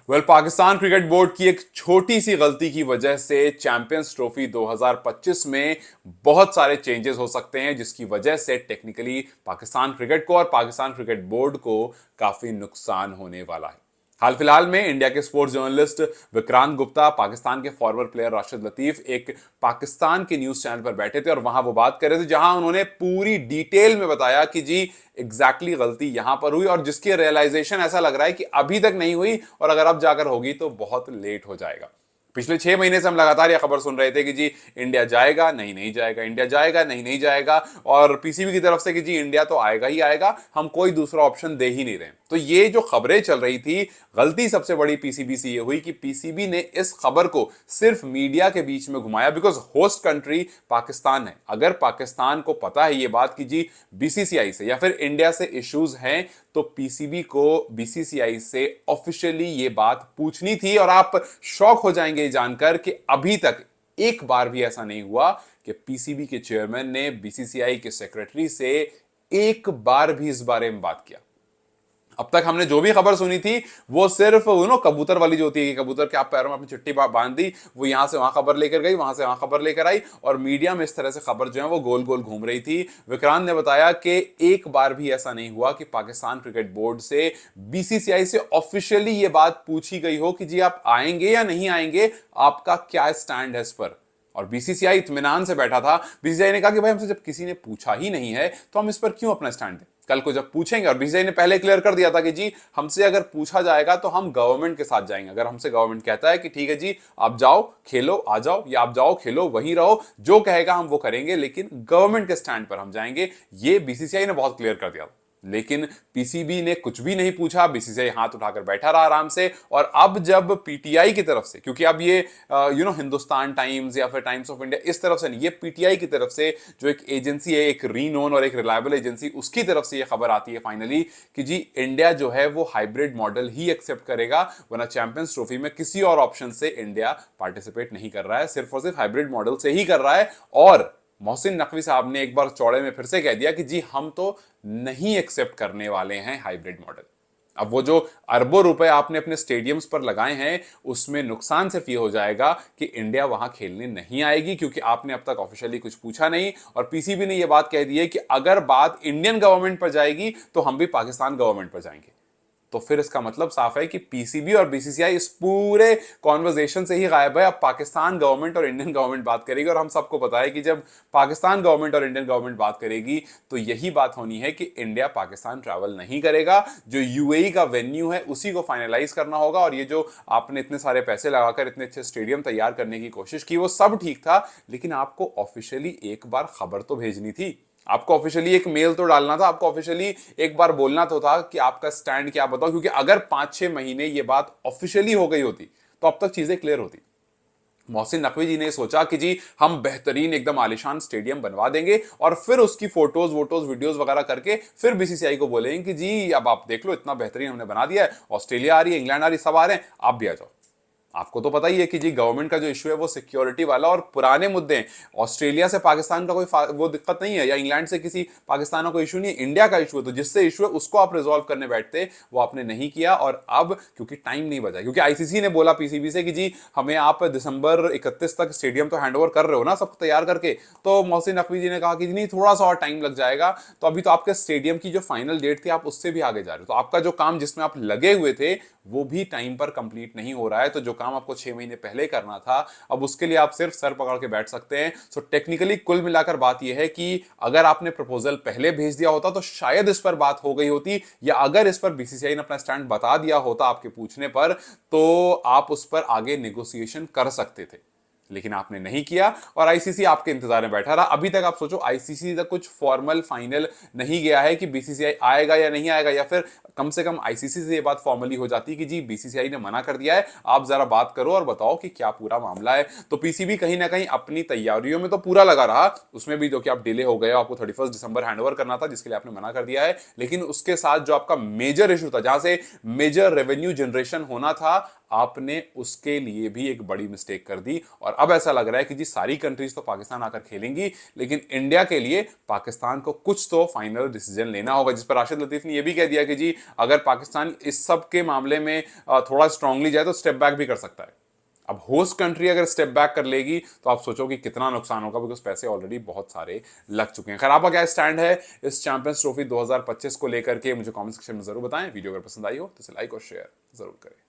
Pakistan cricket board की एक छोटी सी गलती की वजह से चैंपियंस ट्रॉफी 2025 में बहुत सारे चेंजेस हो सकते हैं, जिसकी वजह से टेक्निकली पाकिस्तान क्रिकेट को और पाकिस्तान क्रिकेट बोर्ड को काफी नुकसान होने वाला है। हाल फिलहाल में इंडिया के स्पोर्ट्स जर्नलिस्ट विक्रांत गुप्ता, पाकिस्तान के फॉरवर्ड प्लेयर राशिद लतीफ एक पाकिस्तान के न्यूज चैनल पर बैठे थे और वहां वो बात कर रहे थे, जहां उन्होंने पूरी डिटेल में बताया कि जी एग्जैक्टली गलती यहां पर हुई और जिसकी रियलाइजेशन ऐसा लग रहा है कि अभी तक नहीं हुई और अगर अब जाकर होगी तो बहुत लेट हो जाएगा। पिछले 6 महीने से हम लगातार यह खबर सुन रहे थे कि जी इंडिया जाएगा नहीं नहीं जाएगा, इंडिया जाएगा नहीं नहीं जाएगा, और पीसीबी की तरफ से कि जी इंडिया तो आएगा ही आएगा, हम कोई दूसरा ऑप्शन दे ही नहीं रहे। तो ये जो खबरें चल रही थी, गलती सबसे बड़ी पीसीबी से ये हुई कि पीसीबी ने इस खबर को सिर्फ मीडिया के बीच में घुमाया, बिकॉज होस्ट कंट्री पाकिस्तान है। अगर पाकिस्तान को पता है ये बात कि जी बीसीसीआई से या फिर इंडिया से इश्यूज हैं, तो पीसीबी को बीसीसीआई से ऑफिशियली ये बात पूछनी थी। और आप शॉक हो जाएंगे जानकर कि अभी तक एक बार भी ऐसा नहीं हुआ कि पीसीबी के चेयरमैन ने बीसीसीआई के सेक्रेटरी से एक बार भी इस बारे में बात किया। अब तक हमने जो भी खबर सुनी थी वो सिर्फ कबूतर वाली जो होती है कि कबूतर के आप पैरों में अपनी चिट्ठी बांध दी, वो यहां से वहां खबर लेकर गई, वहां से वहां खबर लेकर आई, और मीडिया में इस तरह से खबर जो है वो गोल गोल घूम रही थी। विक्रांत ने बताया कि एक बार भी ऐसा नहीं हुआ कि पाकिस्तान क्रिकेट बोर्ड से बीसीसीआई से ऑफिशियली ये बात पूछी गई हो कि जी आप आएंगे या नहीं आएंगे, आपका क्या स्टैंड है इस पर। और बीसीसीआई इत्मीनान से बैठा था। बीसीसीआई ने कहा कि भाई हमसे जब किसी ने पूछा ही नहीं है तो हम इस पर क्यों अपना स्टैंड दें, कल को जब पूछेंगे। और बीसीसीआई ने पहले क्लियर कर दिया था कि जी हमसे अगर पूछा जाएगा तो हम गवर्नमेंट के साथ जाएंगे। अगर हमसे गवर्नमेंट कहता है कि ठीक है जी आप जाओ खेलो आ जाओ, या आप जाओ खेलो वहीं रहो, जो कहेगा हम वो करेंगे, लेकिन गवर्नमेंट के स्टैंड पर हम जाएंगे। ये बीसीसीआई ने बहुत क्लियर कर दिया था। लेकिन पीसीबी ने कुछ भी नहीं पूछा, बीसीसीआई हाथ उठाकर बैठा रहा आराम से। और अब जब पीटीआई की तरफ से, क्योंकि अब ये हिंदुस्तान टाइम्स या फिर टाइम्स ऑफ इंडिया इस तरफ से नहीं, ये पीटीआई की तरफ से जो एक एजेंसी है, एक रीनोन और एक रिलायबल एजेंसी, उसकी तरफ से ये खबर आती है फाइनली कि जी इंडिया जो है वो हाइब्रिड मॉडल ही एक्सेप्ट करेगा, वरना चैंपियंस ट्रॉफी में किसी और ऑप्शन से इंडिया पार्टिसिपेट नहीं कर रहा है, सिर्फ और सिर्फ हाइब्रिड मॉडल से ही कर रहा है। और मोहसिन नकवी साहब ने एक बार चौड़े में फिर से कह दिया कि जी हम तो नहीं एक्सेप्ट करने वाले हैं हाइब्रिड मॉडल। अब वो जो अरबों रुपए आपने अपने स्टेडियम्स पर लगाए हैं, उसमें नुकसान सिर्फ ये हो जाएगा कि इंडिया वहां खेलने नहीं आएगी, क्योंकि आपने अब तक ऑफिशियली कुछ पूछा नहीं। और पीसीबी ने ये बात कह दी है कि अगर बात इंडियन गवर्नमेंट पर जाएगी तो हम भी पाकिस्तान गवर्नमेंट पर जाएंगे। तो फिर इसका मतलब साफ है कि पीसीबी और बीसीसीआई इस पूरे कॉन्वर्सेशन से ही गायब है। अब पाकिस्तान गवर्नमेंट और इंडियन गवर्नमेंट बात करेगी, और हम सबको पता है कि जब पाकिस्तान गवर्नमेंट और इंडियन गवर्नमेंट बात करेगी तो यही बात होनी है कि इंडिया पाकिस्तान ट्रैवल नहीं करेगा। जो यूएई का वेन्यू है उसी को फाइनलाइज करना होगा। और ये जो आपने इतने सारे पैसे लगाकर इतने अच्छे स्टेडियम तैयार करने की कोशिश की, वो सब ठीक था, लेकिन आपको ऑफिशियली एक बार खबर तो भेजनी थी, आपको ऑफिशियली एक मेल तो डालना था, आपको ऑफिशियली एक बार बोलना तो था कि आपका स्टैंड क्या, बताओ। क्योंकि अगर 5-6 महीने ये बात ऑफिशियली हो गई होती तो अब तक चीजें क्लियर होती। मोहसिन नकवी जी ने सोचा कि जी हम बेहतरीन एकदम आलिशान स्टेडियम बनवा देंगे और फिर उसकी फोटोज वोटोज वीडियोस वगैरह करके फिर बीसीसीआई को बोलेंगे कि जी अब आप देख लो इतना बेहतरीन हमने बना दिया है, ऑस्ट्रेलिया आ रही है, इंग्लैंड आ रही है, सब आ रहे हैं, आप भी आ जाओ। आपको तो पता ही है कि जी गवर्नमेंट का जो इशू है वो सिक्योरिटी वाला और पुराने मुद्दे हैं। ऑस्ट्रेलिया से पाकिस्तान का कोई वो दिक्कत नहीं है, या इंग्लैंड से किसी पाकिस्तान का इशू नहीं है, इंडिया का इशू है। तो जिससे इशू है उसको आप रिजॉल्व करने बैठते, वो आपने नहीं किया। और अब क्योंकि टाइम नहीं बचा, क्योंकि आईसीसी ने बोला पीसीबी से कि जी हमें आप दिसंबर 31 तक स्टेडियम तो हैंडओवर कर रहे हो ना सब तैयार करके, तो मोहसिन नकवी जी ने कहा कि नहीं थोड़ा सा और टाइम लग जाएगा। तो अभी तो आपके स्टेडियम की जो फाइनल डेट थी आप उससे भी आगे जा रहे हो, तो आपका जो काम जिसमें आप लगे हुए थे वो भी टाइम पर कंप्लीट नहीं हो रहा है। तो जो काम आपको 6 महीने पहले करना था, अब उसके लिए आप सिर्फ सर पकड़ के बैठ सकते हैं। सो टेक्निकली कुल मिलाकर बात यह है कि अगर आपने प्रपोजल पहले भेज दिया होता तो शायद इस पर बात हो गई होती, या अगर इस पर बीसीसीआई ने अपना स्टैंड बता दिया होता आपके पूछने पर, तो आप उस पर आगे नेगोशिएशन कर सकते थे। लेकिन आपने नहीं किया और आईसीसी आपके इंतजार में बैठा रहा। अभी तक आप सोचो आईसीसी तक कुछ फॉर्मल फाइनल नहीं गया है कि बीसीसीआई आएगा या नहीं आएगा, या फिर कम से कम आईसीसी से ये बात फॉर्मली हो जाती कि जी बीसीसीआई ने मना कर दिया है, आप जरा बात करो और बताओ कि क्या पूरा मामला है। तो पीसीबी कहीं ना कहीं अपनी तैयारियों में तो पूरा लगा रहा, उसमें भी जो कि आप डिले हो गए, आपको 31 दिसंबर हैंडओवर करना था जिसके लिए आपने मना कर दिया है, लेकिन उसके साथ जो आपका मेजर इशू था, जहां से मेजर रेवेन्यू जनरेशन होना था, आपने उसके लिए भी एक बड़ी मिस्टेक कर दी और अब ऐसा लग रहा है कि जी सारी कंट्रीज तो पाकिस्तान आकर खेलेंगी, लेकिन इंडिया के लिए पाकिस्तान को कुछ तो फाइनल डिसीजन लेना होगा, जिस पर राशिद लतीफ ने यह भी कह दिया कि जी अगर पाकिस्तान इस सब के मामले में थोड़ा स्ट्रांगली जाए तो स्टेप बैक भी कर सकता है। अब होस्ट कंट्री अगर स्टेप बैक कर लेगी तो आप सोचो कि कितना नुकसान होगा, बिकॉज पैसे ऑलरेडी बहुत सारे लग चुके हैं। खैर, आपका क्या स्टैंड है इस चैंपियंस ट्रॉफी 2025 को लेकर के मुझे कमेंट सेक्शन में जरूर बताएं। वीडियो अगर पसंद आई हो तो इसे लाइक और शेयर जरूर करें।